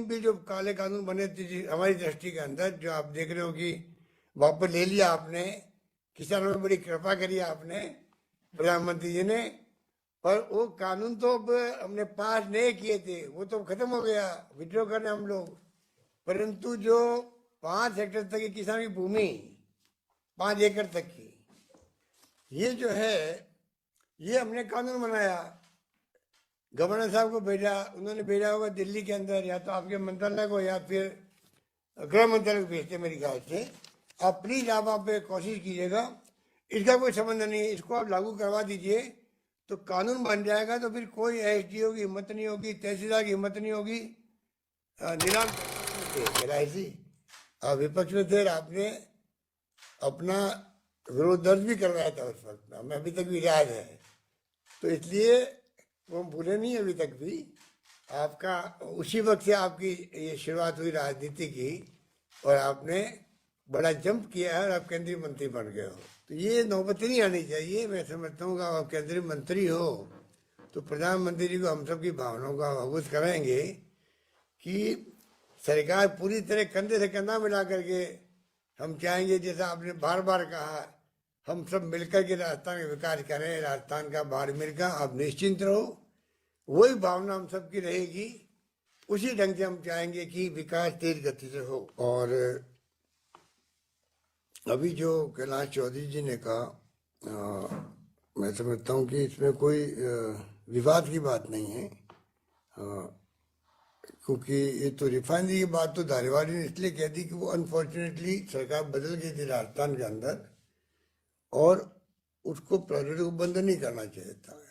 भी जो काले कानून बने थे हमारी दृष्टि के अंदर, जो आप देख रहे हो कि वापस ले लिया आपने, किसानों में बड़ी कृपा करी आपने, प्रधानमंत्री जी ने। पर वो कानून तो अब हमने पास नहीं किए थे, वो तो खत्म हो गया, विड्रॉ करने हम लोग। परंतु जो 5 हेक्टेयर तक की किसान की भूमि, 5 एकड़ तक की, ये जो है, ये हमने कानून बनाया, गवर्नर साहब को भेजा, उन्होंने भेजा होगा दिल्ली के अंदर, या तो आपके मंत्रालय को या फिर गृह मंत्रालय को भेजते मेरी ख्याल से। आप प्लीज आप पे कोशिश कीजिएगा, इसका कोई संबंध नहीं है, इसको आप लागू करवा दीजिए तो कानून बन जाएगा। तो फिर कोई एसडीओ की हिम्मत नहीं होगी, तहसीलदार की हिम्मत नहीं होगी नीलाम ऐसी। विपक्ष में थे, आपने अपना विरोध दर्ज भी करवाया था उस वक्त, हमें अभी तक भी याद है। तो इसलिए वो हम भूले नहीं अभी तक भी। आपका उसी वक्त से आपकी ये शुरुआत हुई राजनीति की, और आपने बड़ा जंप किया है और आप केंद्रीय मंत्री बन गए हो। तो ये नौबत नहीं आनी चाहिए। मैं समझता हूँ कि आप केंद्रीय मंत्री हो तो प्रधानमंत्री जी को हम सब की भावनाओं का अवगत कराएंगे कि सरकार पूरी तरह कंधे से कंधा मिला करके, हम चाहेंगे जैसा आपने बार बार कहा, हम सब मिलकर के राजस्थान का विकास करें, राजस्थान का बाड़मेर का। आप निश्चिंत रहो, वही भावना हम सबकी रहेगी, उसी ढंग से हम चाहेंगे कि विकास तेज गति से हो। और अभी जो कैलाश चौधरी जी ने कहा, मैं समझता हूँ कि इसमें कोई विवाद की बात नहीं है, क्योंकि ये तो रिफाइनरी की बात तो धारीवाली ने इसलिए कह दी कि वो अनफॉर्चुनेटली सरकार बदल गई थी राजस्थान के अंदर, और उसको प्रोजेक्ट को बंद नहीं करना चाहिए था।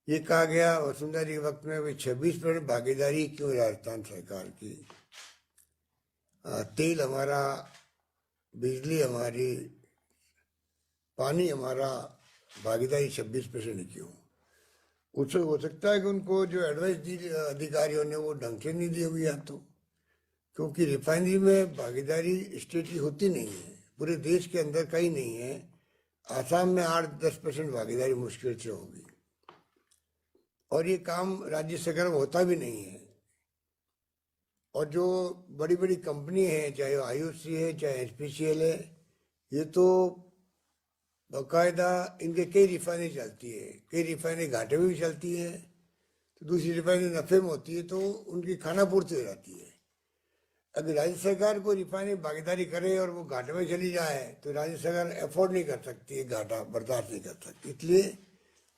ये कहा गया वसुंधरा जी के वक्त में, 26% भागीदारी क्यों राजस्थान सरकार की, तेल हमारा, बिजली हमारी, पानी हमारा, भागीदारी 26% क्यों। उससे हो सकता है कि उनको जो एडवाइस दी अधिकारियों ने वो ढंग से नहीं दी हुई, या तो क्योंकि रिफाइनरी में भागीदारी स्टेट की होती नहीं है, पूरे देश के अंदर कहीं नहीं है। आसाम में 8-10% भागीदारी मुश्किल से होगी, और ये काम राज्य सरकार में होता भी नहीं है। और जो बड़ी बड़ी कंपनी है, चाहे आईओसी है चाहे एचपीसीएल है, ये तो बाकायदा इनके कई रिफाइनरी चलती है, कई रिफाइनरी घाटे में भी चलती है, तो दूसरी रिफाइनरी नफे में होती है, तो उनकी खाना पूर्ति हो जाती है। अगर राज्य सरकार को रिफाइनरी भागीदारी करे और वो घाटे में चली जाए तो राज्य सरकार अफोर्ड नहीं कर सकती है, घाटा बर्दाश्त नहीं कर सकती। इसलिए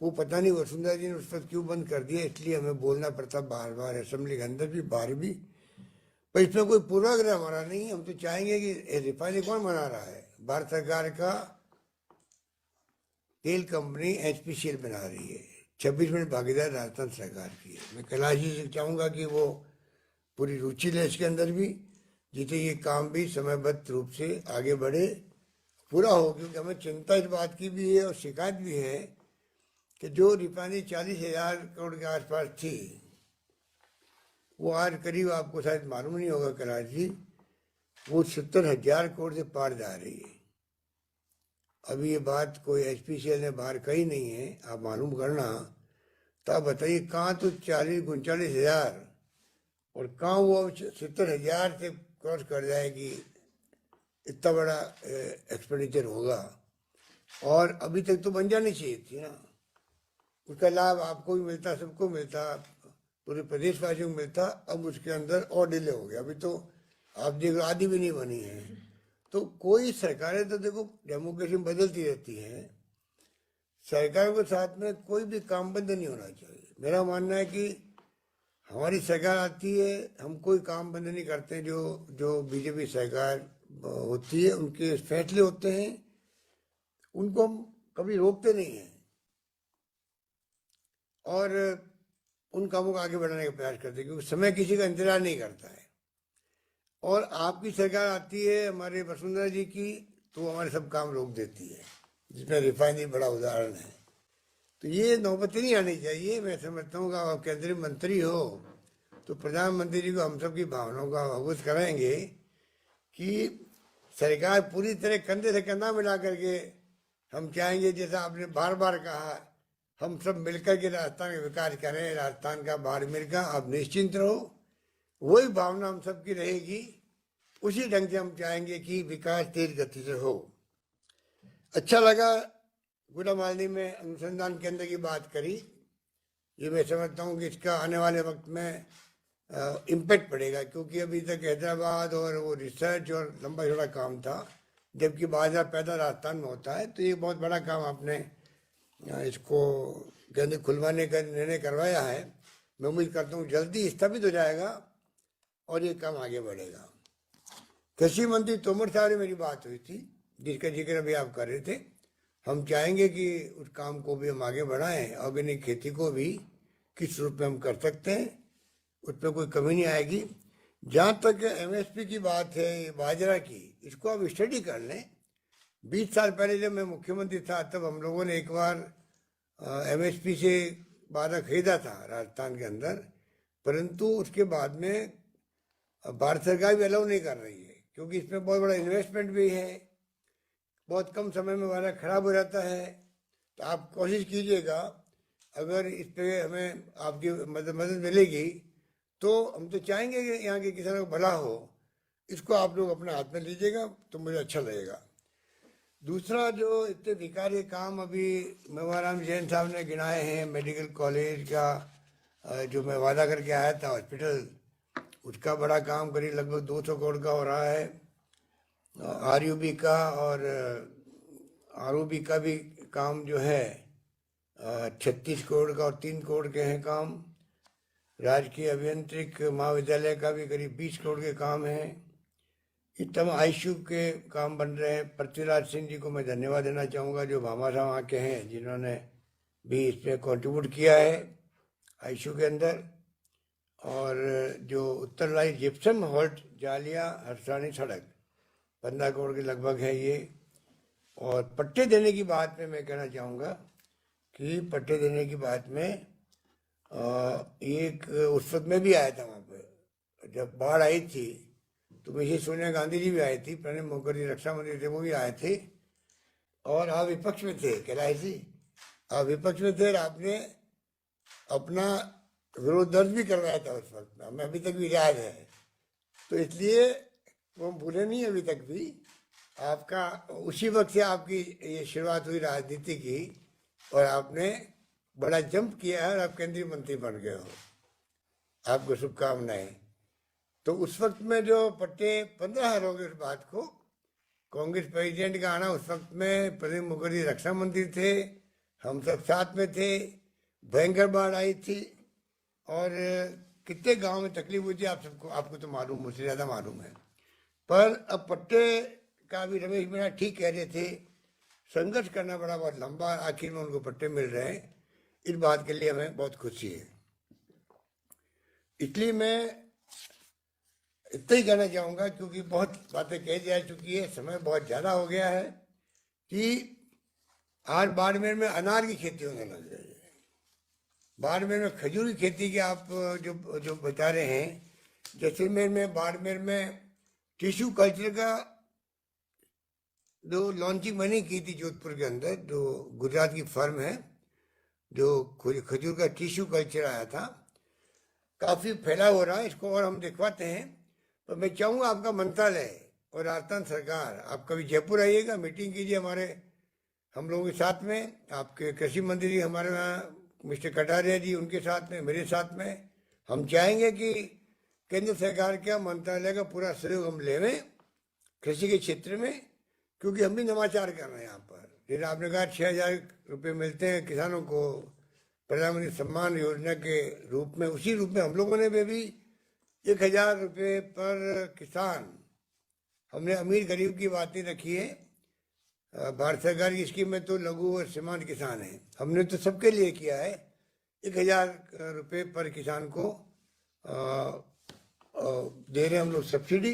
वो पता नहीं वसुंधरा जी ने उस पर क्यों बंद कर दिया, इसलिए हमें बोलना पड़ता बार बार, असेंबली के अंदर भी बाहर भी। पर इसमें कोई पूर्वाग्रह हमारा नहीं है, हम तो चाहेंगे कि रिफाइनरी कौन बना रहा है, भारत सरकार का तेल कंपनी एचपीसीएल बना रही है, 26% भागीदार राजस्थान सरकार की है। मैं कैलाश जी से चाहूँगा कि वो पूरी रुचि ले इसके अंदर भी, जिससे ये काम भी समयबद्ध रूप से आगे बढ़े, पूरा हो। क्योंकि हमें चिंता इस बात की भी है और शिकायत भी है कि जो रिफाइनरी 40,000 करोड़ के आसपास थी, वो आज करीब, आपको शायद मालूम नहीं होगा कैलाश जी, वो 70,000 करोड़ से पार जा रही है। अभी ये बात कोई एचपीसीएल ने बाहर कही नहीं है, आप मालूम करना। तो आप बताइए, कहाँ तो 40-39,000 और कहाँ वो 70,000 से क्रॉस कर जाएगी, इतना बड़ा एक्सपेंडिचर होगा। और अभी तक तो बन जानी चाहिए थी ना, उसका लाभ आपको भी मिलता, सबको मिलता, पूरे प्रदेशवासियों को मिलता। अब उसके अंदर और डिले हो गया, अभी तो आप देखो आधी भी नहीं बनी है। तो कोई सरकारें तो देखो डेमोक्रेसी में बदलती रहती है, सरकार के साथ में कोई भी काम बंद नहीं होना चाहिए। मेरा मानना है कि हमारी सरकार आती है, हम कोई काम बंद नहीं करते। जो बीजेपी सरकार होती है, उनके फैसले होते हैं, उनको हम कभी रोकते नहीं हैं, और उन कामों को आगे बढ़ाने का प्रयास करते हैं, क्योंकि समय किसी का इंतजार नहीं करता है। और आपकी सरकार आती है हमारे वसुंधरा जी की, तो हमारे सब काम रोक देती है, जिसमें रिफाइनरी बड़ा उदाहरण है। तो ये नौबत नहीं आनी चाहिए। मैं समझता हूँ कि आप केंद्रीय मंत्री हो तो प्रधानमंत्री जी को हम सब की भावनाओं का अवगत कराएंगे कि सरकार पूरी तरह कंधे से कंधा मिला करके, हम चाहेंगे जैसा आपने बार बार कहा, हम सब मिलकर के राजस्थान का विकास करें, राजस्थान का बाड़मेर का। आप निश्चिंत रहो, वही भावना हम सबकी रहेगी, उसी ढंग से हम चाहेंगे कि विकास तेज गति से हो। अच्छा लगा गुड़ा मालनी में अनुसंधान केंद्र की बात करी। ये मैं समझता हूँ कि इसका आने वाले वक्त में इम्पैक्ट पड़ेगा, क्योंकि अभी तक हैदराबाद और वो रिसर्च और लंबा चौड़ा काम था, जबकि बाजार पैदा राजस्थान में होता है। तो ये बहुत बड़ा काम आपने इसको केंद्र खुलवाने का निर्णय करवाया है। मैं उम्मीद करता हूँ जल्दी स्थापित हो जाएगा और ये काम आगे बढ़ेगा। कृषि मंत्री तोमर साहब से मेरी बात हुई थी, जिसका जिक्र अभी आप कर रहे थे। हम चाहेंगे कि उस काम को भी हम आगे बढ़ाएं, ऑर्गेनिक खेती को भी किस रूप में हम कर सकते हैं, उस पर कोई कमी नहीं आएगी। जहाँ तक एमएसपी की बात है बाजरा की, इसको आप स्टडी कर लें। 20 साल पहले जब मैं मुख्यमंत्री था तब हम लोगों ने एक बार एमएसपी से बाजरा खरीदा था राजस्थान के अंदर, परंतु उसके बाद में भारत सरकार भी अलाउ नहीं कर रही है, क्योंकि इसमें बहुत बड़ा इन्वेस्टमेंट भी है, बहुत कम समय में बाजरा खराब हो जाता है। तो आप कोशिश कीजिएगा, अगर इस पर हमें आपकी मदद मिलेगी तो हम तो चाहेंगे कि यहाँ के किसानों को भला हो। इसको आप लोग अपने हाथ में लीजिएगा तो मुझे अच्छा लगेगा। दूसरा, जो इतने विकास काम अभी मेवाराम जैन साहब ने गिनाए हैं, मेडिकल कॉलेज का जो मैं वादा करके आया था हॉस्पिटल, उसका बड़ा काम करीब लगभग 200 करोड़ का हो रहा है। आरयूबी का और आरओबी का भी काम जो है 36 करोड़ का और 3 करोड़ के हैं काम। राजकीय अभियांत्रिक महाविद्यालय का भी करीब 20 करोड़ के काम हैं। इतम आईसीयू के काम बन रहे हैं। पृथ्वीराज सिंह जी को मैं धन्यवाद देना चाहूँगा, जो भामाशाह वहाँ के हैं, जिन्होंने भी इसमें कंट्रीब्यूट किया है आईसीयू के अंदर। और जो उत्तर लाई जिप्सम हॉल्ट जालिया हरसानी सड़क 15 करोड़ के लगभग है ये। और पट्टे देने की बात में मैं कहना चाहूँगा कि पट्टे देने की बात में एक उस वक्त में भी आया था वहाँ पर जब बाढ़ आई थी, तो मुझे सोनिया गांधी जी भी आई थी, प्रणब मुखर्जी रक्षा मंत्री थे, वो भी आए थे, और आप विपक्ष में थे। कैलाश जी, आप विपक्ष में थे और आपने अपना विरोध दर्ज भी करवाया था उस वक्त में, हमें अभी तक भी याद है। तो इसलिए वो हम भूले नहीं अभी तक भी। आपका उसी वक्त से आपकी ये शुरुआत हुई राजनीति की, और आपने बड़ा जंप किया है और आप केंद्रीय मंत्री बन गए हो। आपको शुभकामनाएं। तो उस वक्त में जो पट्टे 15 हो गए, उस बात को कांग्रेस प्रेसिडेंट का आना, उस वक्त में प्रणब मुखर्जी रक्षा मंत्री थे, हम सब साथ में थे, भयंकर बाढ़ आई थी और कितने गांव में तकलीफ हुई थी, आपको तो मालूम, मुझसे ज़्यादा मालूम है। पर अब पट्टे का भी रमेश मीणा ठीक कह रहे थे, संघर्ष करना पड़ा बहुत लंबा, आखिर में उनको पट्टे मिल रहे हैं। इस बात के लिए हमें बहुत खुशी है। इसलिए मैं इतना ही कहना चाहूँगा, क्योंकि बहुत बातें कही जा चुकी है, समय बहुत ज़्यादा हो गया है, कि आज बाड़मेर में अनार की खेती होने लग रही है। बाड़मेर में खजूर की खेती की आप जो बता रहे हैं, जैसलमेर में, बाड़मेर में टिश्यू कल्चर का जो लॉन्चिंग मैंने की थी जोधपुर के अंदर, जो गुजरात की फर्म है, जो खजूर का टिश्यू कल्चर आया था, काफ़ी फैला हो रहा है। इसको और हम दिखवाते हैं। तो मैं चाहूँगा आपका मंत्रालय और राजस्थान सरकार, आप कभी जयपुर आइएगा, मीटिंग कीजिए हम लोगों के साथ में। आपके कृषि मंत्री जी हमारे यहाँ मिस्टर कटारिया जी, उनके साथ में, मेरे साथ में। हम चाहेंगे कि केंद्र सरकार का मंत्रालय का पूरा सहयोग हम लेवें कृषि के क्षेत्र में, क्योंकि हम भी नवाचार कर रहे हैं यहाँ पर। जैसे आपने कहा 6,000 रुपये मिलते हैं किसानों को प्रधानमंत्री सम्मान योजना के रूप में, उसी रूप में हम लोगों ने भी 1,000 रुपये पर किसान, हमने अमीर गरीब की बात नहीं रखी है। भारत सरकार की स्कीम में तो लघु और सीमांत किसान है, हमने तो सबके लिए किया है। 1,000 रुपये पर किसान को दे रहे हम लोग सब्सिडी।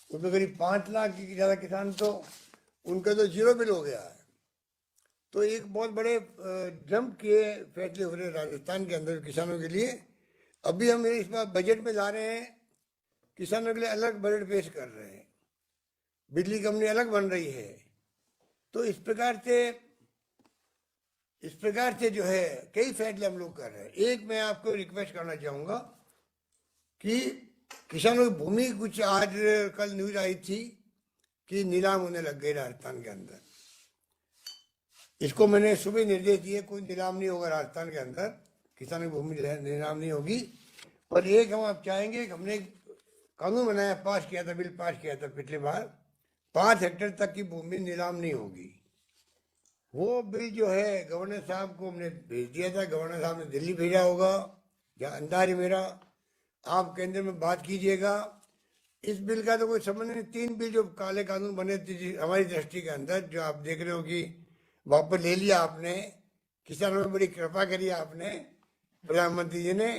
उसमें करीब 5 लाख की ज़्यादा किसान तो उनका तो 0 बिल हो गया है। तो एक बहुत बड़े जंप के फैसले हो रहे राजस्थान के अंदर किसानों के लिए। अभी हम इस बार बजट में ला रहे हैं, किसानों के लिए अलग बजट पेश कर रहे हैं, बिजली कंपनी अलग बन रही है। तो इस प्रकार से जो है कई फैसले हम लोग कर रहे हैं। एक मैं आपको रिक्वेस्ट करना चाहूँगा कि किसानों की भूमि कुछ आज कल न्यूज आई थी कि नीलाम होने लग गई राजस्थान के अंदर। इसको मैंने सुबह निर्देश दिए, कोई नीलाम नहीं होगा राजस्थान के अंदर, किसानों की भूमि नीलाम नहीं होगी। पर एक हम आप चाहेंगे, हमने कानून बनाया, पास किया था, बिल पास किया था पिछली बार, 5 हेक्टेयर तक की भूमि नीलाम नहीं होगी। वो बिल जो है गवर्नर साहब को हमने भेज दिया था, गवर्नर साहब ने दिल्ली भेजा होगा, या अंदाज मेरा, आप केंद्र में बात कीजिएगा। इस बिल का तो कोई संबंध नहीं। 3 बिल जो काले कानून बने थे हमारी दृष्टि के अंदर, जो आप देख रहे हो कि वापस ले लिया आपने, किसानों में बड़ी कृपा करी आपने प्रधानमंत्री जी ने।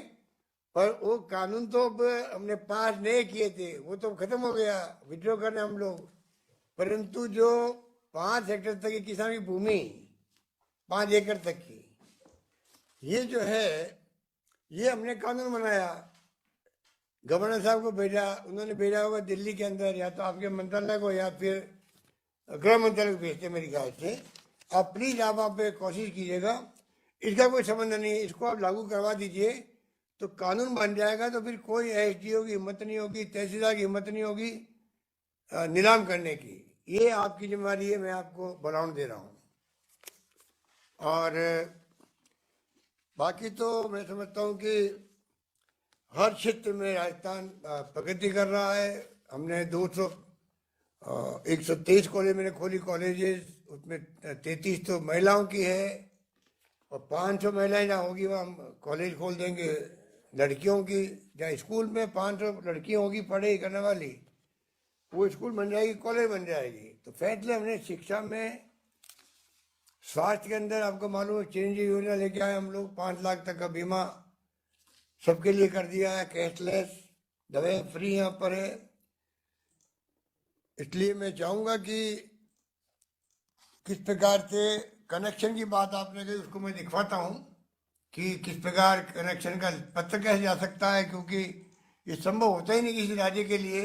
पर वो कानून तो अब हमने पास नहीं किए थे, वो तो खत्म हो गया, विड्रॉ करने हम लोग। परंतु जो 5 हेक्टेयर तक की किसान की भूमि, 5 एकड़ तक की, ये जो है, ये हमने कानून बनाया, गवर्नर साहब को भेजा, उन्होंने भेजा होगा दिल्ली के अंदर, या तो आपके मंत्रालय को या फिर गृह मंत्रालय को भेजते मेरी ख्याल से। आप प्लीज आप वहाँ पे कोशिश कीजिएगा, इसका कोई संबंध नहीं है, इसको आप लागू करवा दीजिए तो कानून बन जाएगा। तो फिर कोई एसडीओ की हिम्मत नहीं होगी, तहसीलदार की हिम्मत नहीं होगी नीलाम करने की। ये आपकी जिम्मेवारी है, मैं आपको बढ़ावा दे रहा हूँ। और बाकी तो मैं समझता हूँ कि हर क्षेत्र में राजस्थान प्रगति कर रहा है। हमने 123 कॉलेज मैंने खोली, कॉलेजेस, उसमें 33 तो महिलाओं की है, और 500 महिलाएं जहाँ होगी वहाँ हम कॉलेज खोल देंगे लड़कियों की। जहाँ स्कूल में 500 लड़कियाँ होगी पढ़ाई करने वाली, वो स्कूल बन जाएगी, कॉलेज बन जाएगी। तो फैसले हमने शिक्षा में, स्वास्थ्य के अंदर आपको मालूम है चिरंजीवी योजना लेके आए हम लोग, 5 लाख तक का बीमा सबके लिए कर दिया है, कैशलेस, दवाएं फ्री यहाँ पर है। इसलिए मैं चाहूँगा कि किस प्रकार से कनेक्शन की बात आपने कही, उसको मैं दिखवाता हूँ कि किस प्रकार कनेक्शन का पत्र कैसे जा सकता है, क्योंकि ये संभव होता ही नहीं किसी राज्य के लिए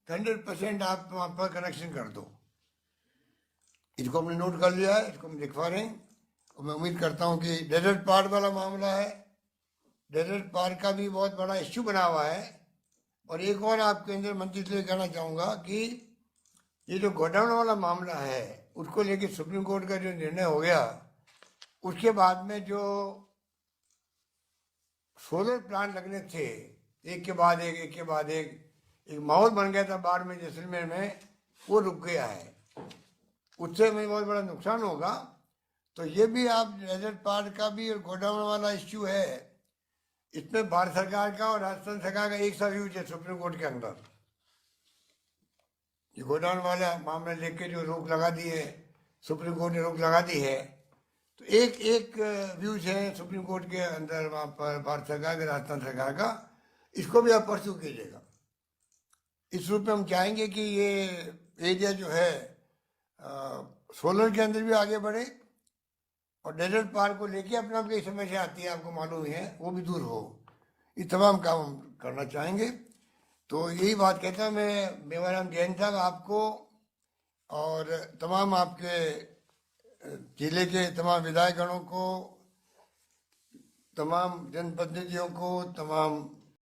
100% आप वहाँ पर कनेक्शन कर दो। इसको हमने नोट कर लिया है, इसको हम दिखवा रहे हैं। और मैं उम्मीद करता हूँ कि डेजर्ट पार्क वाला मामला है, डेजर्ट पार्क का भी बहुत बड़ा इश्यू बना हुआ है। और एक और आप केंद्रीय मंत्री से कहना चाहूँगा कि ये जो गोडाउन वाला मामला है, उसको लेके सुप्रीम कोर्ट का जो निर्णय हो गया, उसके बाद में जो सोलर प्लांट लगने थे एक के बाद एक माहौल बन गया था बाढ़ में, जैसलमेर में, वो रुक गया है। उससे हमें बहुत बड़ा नुकसान होगा। तो ये भी आप डेजर्ट पार्क का भी और गोडाउन वाला इश्यू है, इसमें भारत सरकार का और राजस्थान सरकार का एक सा व्यू है सुप्रीम कोर्ट के अंदर। ये गोडाउन वाला मामला लेके जो रोक लगा दी है, सुप्रीम कोर्ट ने रोक लगा दी है, तो एक व्यूज है सुप्रीम कोर्ट के अंदर वहाँ पर भारत सरकार का, राजस्थान सरकार का। इसको भी आप परस्यू कीजिएगा। इस रूप में हम चाहेंगे कि ये एरिया जो है सोलर के अंदर भी आगे बढ़े, और डेजर्ट पार्क को लेके अपना कई समस्या आती है, आपको मालूम ही है, वो भी दूर हो। ये तमाम काम हम करना चाहेंगे। तो यही बात कहता हूँ मैं, मेवाराम जैन साहब, आपको और तमाम आपके जिले के तमाम विधायकगणों को, तमाम जनप्रतिनिधियों को, तमाम